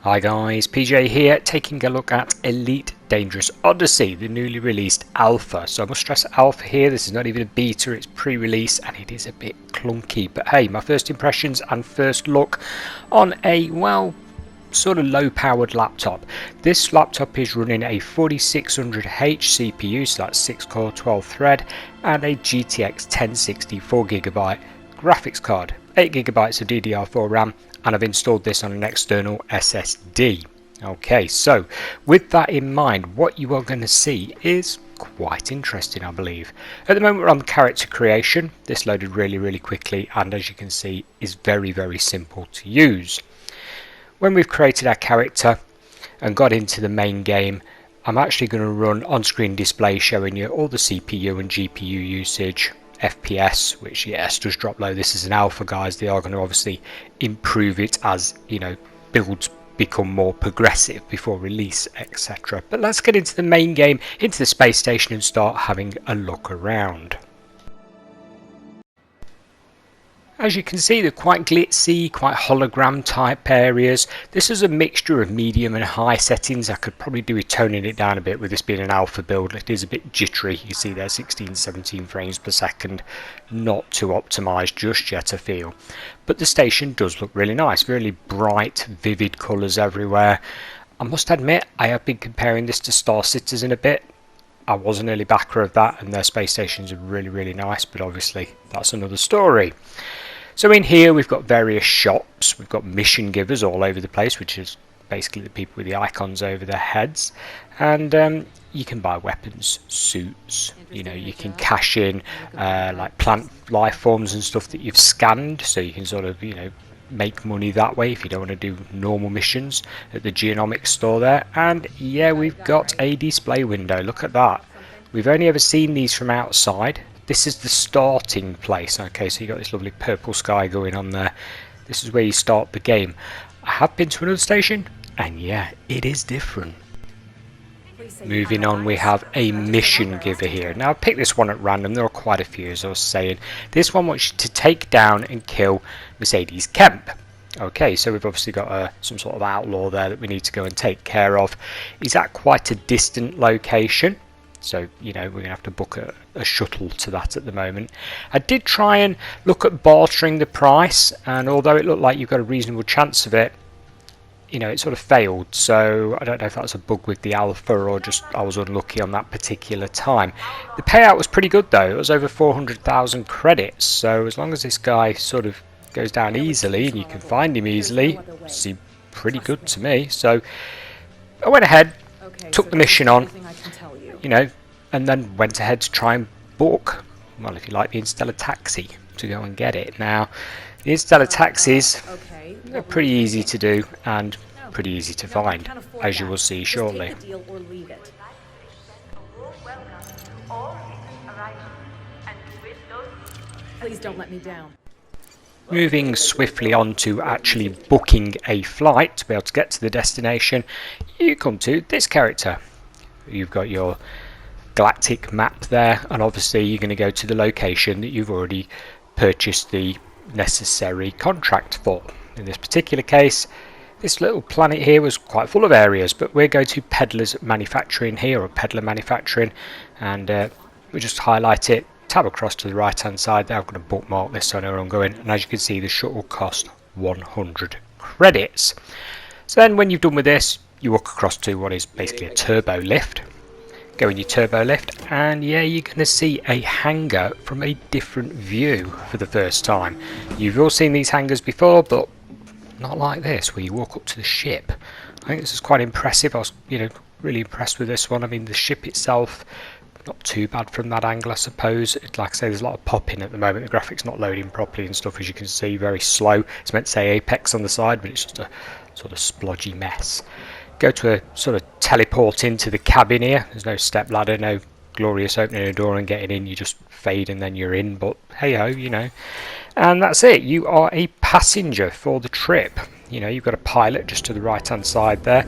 Hi guys, PJ here, taking a look at Elite Dangerous Odyssey, the newly released alpha. So I must stress alpha here, this is not even a beta, it's pre-release and it is a bit clunky. But hey, my first impressions and first look on a, well, sort of low powered laptop. This laptop is running a 4600H CPU, so that's 6 core 12 thread, and a GTX1060 4GB graphics card, 8GB of DDR4 RAM, and I've installed this on an external SSD. Okay, so with that in mind, what you are going to see is quite interesting, I believe. At the moment we're on the character creation. This loaded really quickly and as you can see is very simple to use. When we've created our character and got into the main game, I'm actually going to run on-screen display showing you all the CPU and GPU usage, FPS, which yes does drop low. This is an alpha, guys. They are going to obviously improve it as, you know, builds become more progressive before release, etc. But let's get into the main game, into the space station, and start having a look around. As you can see, they're quite glitzy, quite hologram type areas. This is a mixture of medium and high settings. I could probably do with toning it down a bit with this being an alpha build. It is a bit jittery. You see there 16-17 frames per second. Not too optimized just yet, I feel. But the station does look really nice. Really bright, vivid colors everywhere. I must admit, I have been comparing this to Star Citizen a bit. I was an early backer of that and their space stations are really nice, but obviously that's another story. So in here we've got various shops, we've got mission givers all over the place, which is basically the people with the icons over their heads, and you can buy weapons, suits, you know, you can cash in like plant life forms and stuff that you've scanned, so you can sort of, you know, make money that way if you don't want to do normal missions at the genomics store there. And yeah, we've got a display window, look at that. We've only ever seen these from outside. This is the starting place. Okay, so you got this lovely purple sky going on there. This is where you start the game. I have been to another station and yeah, it is different. Moving on, we have a mission giver here. Now I picked this one at random. There are quite a few, as I was saying. This one wants you to take down and kill Mercedes Kemp. Okay, so we've obviously got some sort of outlaw there that we need to go and take care of. He's at quite a distant location, so you know we're going to have to book a shuttle to that at the moment. I did try and look at bartering the price, and although it looked like you've got a reasonable chance of it, you know, it sort of failed. So I don't know if that's a bug with the alpha or just I was unlucky on that particular time. The payout was pretty good though. It was over 400,000 credits. So as long as this guy sort of goes down easily and you can find him easily, it seemed pretty good to me. So I went ahead, took the mission on, you know, and then went ahead to try and book, well, if you like, the Interstellar taxi to go and get it. Now, the Interstellar taxis are pretty easy to do and pretty easy to find, as you will see shortly. Please don't let me down. Moving swiftly on to actually booking a flight to be able to get to the destination, you come to this character. You've got your galactic map there, and obviously you're going to go to the location that you've already purchased the necessary contract for. In this particular case, this little planet here was quite full of areas, but we're going to Peddler's Manufacturing here, or Peddler Manufacturing, and we just highlight it, tab across to the right hand side there. I'm going to bookmark this so I know where I'm going, and as you can see the shuttle cost 100 credits. So then when you've done with this, you walk across to what is basically a turbo lift. Go in your turbo lift, and yeah, you're going to see a hangar from a different view for the first time. You've all seen these hangars before, but not like this, where you walk up to the ship. I think this is quite impressive. I was, you know, really impressed with this one. I mean, the ship itself, not too bad from that angle, I suppose. Like I say, there's a lot of popping at the moment. The graphics not loading properly and stuff, as you can see, very slow. It's meant to say Apex on the side, but it's just a sort of splodgy mess. Go to a sort of teleport into the cabin here. There's no step ladder, no glorious opening a door and getting in. You just fade and then you're in, but hey ho, you know. And that's it. You are a passenger for the trip. You know, you've got a pilot just to the right hand side there,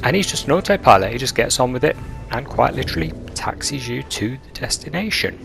and he's just an autopilot. He just gets on with it and quite literally taxis you to the destination.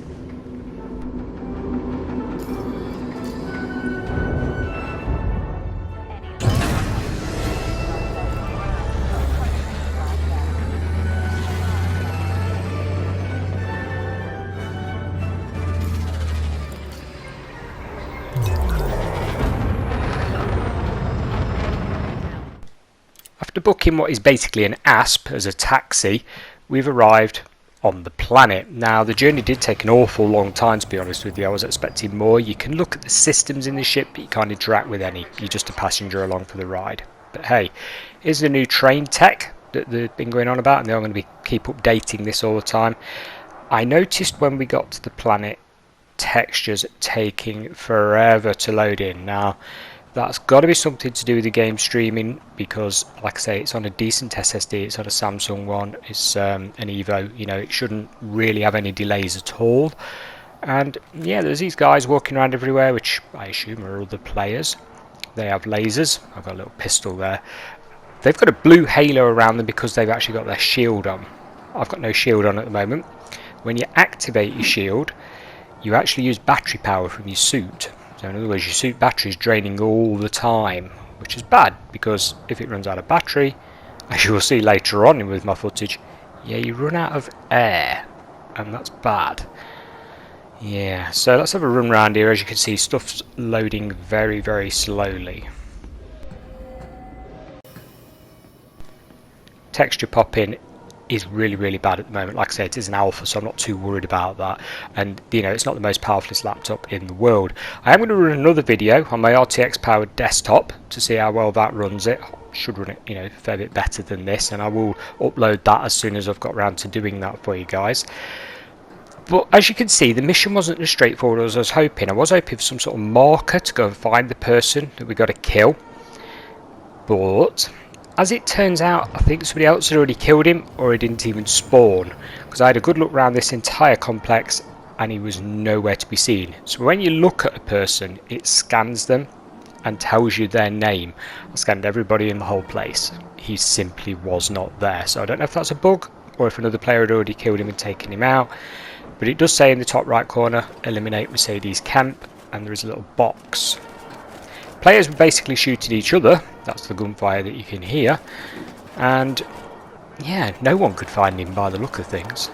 After booking what is basically an ASP as a taxi, we've arrived on the planet. Now, the journey did take an awful long time, to be honest with you. I was expecting more. You can look at the systems in the ship, but you can't interact with any. You're just a passenger along for the ride. But hey, here's the new train tech that they've been going on about, and they're going to keep updating this all the time. I noticed when we got to the planet, textures taking forever to load in. Now, that's got to be something to do with the game streaming, because like I say, it's on a decent SSD, it's on a Samsung one, it's an Evo, you know, it shouldn't really have any delays at all. And yeah, there's these guys walking around everywhere, which I assume are other players. They have lasers. I've got a little pistol there. They've got a blue halo around them because they've actually got their shield on. I've got no shield on at the moment. When you activate your shield, you actually use battery power from your suit. So in other words, your suit battery is draining all the time, which is bad, because if it runs out of battery, as you will see later on with my footage, yeah, you run out of air, and that's bad. Yeah, so let's have a run around here. As you can see, stuff's loading very, very slowly. Texture pop-in is really, really bad at the moment. Like I said, it is an alpha, so I'm not too worried about that. And you know, it's not the most powerful laptop in the world. I am going to run another video on my RTX powered desktop to see how well that runs it. Should run it, you know, a fair bit better than this, and I will upload that as soon as I've got around to doing that for you guys. But as you can see, the mission wasn't as straightforward as I was hoping. I was hoping for some sort of marker to go and find the person that we got to kill, but as it turns out, I think somebody else had already killed him, or he didn't even spawn, because I had a good look around this entire complex and he was nowhere to be seen. So when you look at a person, it scans them and tells you their name. I scanned everybody in the whole place. He simply was not there. So I don't know if that's a bug or if another player had already killed him and taken him out, but it does say in the top right corner, eliminate Mercedes camp, and there is a little box. Players were basically shooting each other. That's the gunfire that you can hear, and yeah, no one could find him by the look of things.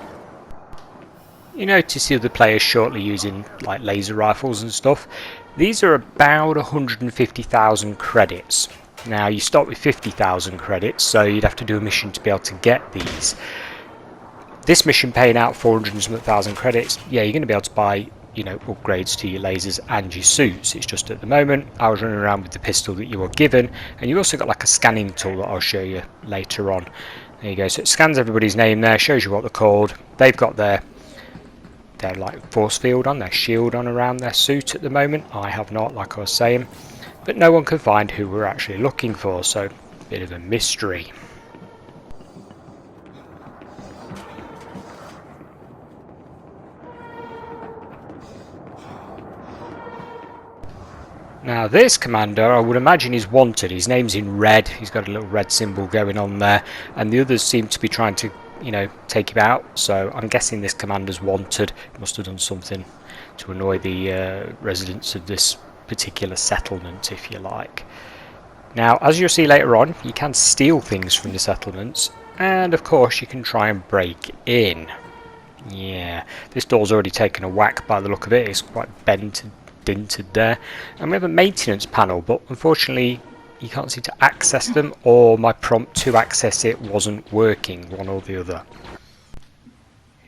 You notice the other players shortly using like laser rifles and stuff. These are about 150,000 credits. Now you start with 50,000 credits, so you'd have to do a mission to be able to get these. This mission paying out 400 and something thousand credits, yeah, you're going to be able to buy, you know, upgrades to your lasers and your suits. It's just at the moment I was running around with the pistol that you were given, and you also got like a scanning tool that I'll show you later on. There you go. So it scans everybody's name there, shows you what they're called. They've got their like force field on, their shield on around their suit at the moment. I have not, like I was saying, but no one could find who we're actually looking for, so a bit of a mystery. Now this commander, I would imagine, is wanted. His name's in red, he's got a little red symbol going on there, and the others seem to be trying to, you know, take him out, so I'm guessing this commander's wanted. He must have done something to annoy the residents of this particular settlement, if you like. Now, as you'll see later on, you can steal things from the settlements, and of course you can try and break in. Yeah, this door's already taken a whack by the look of it. It's quite bent and dinted there, and we have a maintenance panel, but unfortunately you can't seem to access them, or my prompt to access it wasn't working, one or the other.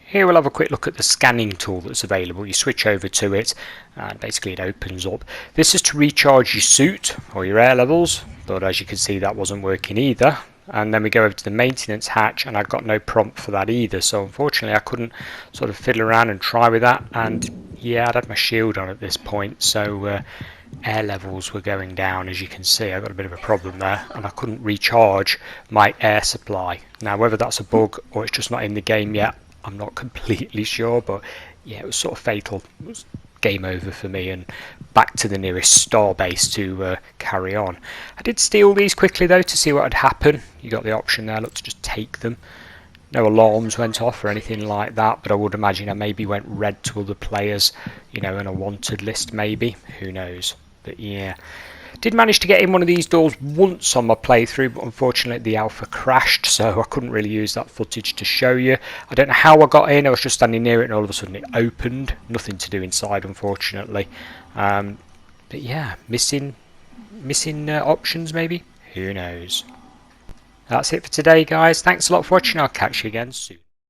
Here we'll have a quick look at the scanning tool that's available. You switch over to it and basically it opens up. This is to recharge your suit or your air levels, but as you can see that wasn't working either. And then we go over to the maintenance hatch, and I got no prompt for that either, so unfortunately I couldn't sort of fiddle around and try with that. And yeah, I'd had my shield on at this point, so air levels were going down. As you can see, I got a bit of a problem there, and I couldn't recharge my air supply. Now whether that's a bug or it's just not in the game yet, I'm not completely sure, but yeah, it was sort of fatal. It was game over for me, and back to the nearest star base to carry on. I did steal these quickly though to see what had happened. You got the option there, look, to just take them. No alarms went off or anything like that, but I would imagine I maybe went red to other players, you know, in a wanted list maybe, who knows. But yeah, did manage to get in one of these doors once on my playthrough, but unfortunately the alpha crashed, so I couldn't really use that footage to show you. I don't know how I got in. I was just standing near it and all of a sudden it opened. Nothing to do inside, unfortunately. But yeah, missing options maybe, who knows. That's it for today, guys. Thanks a lot for watching. I'll catch you again soon.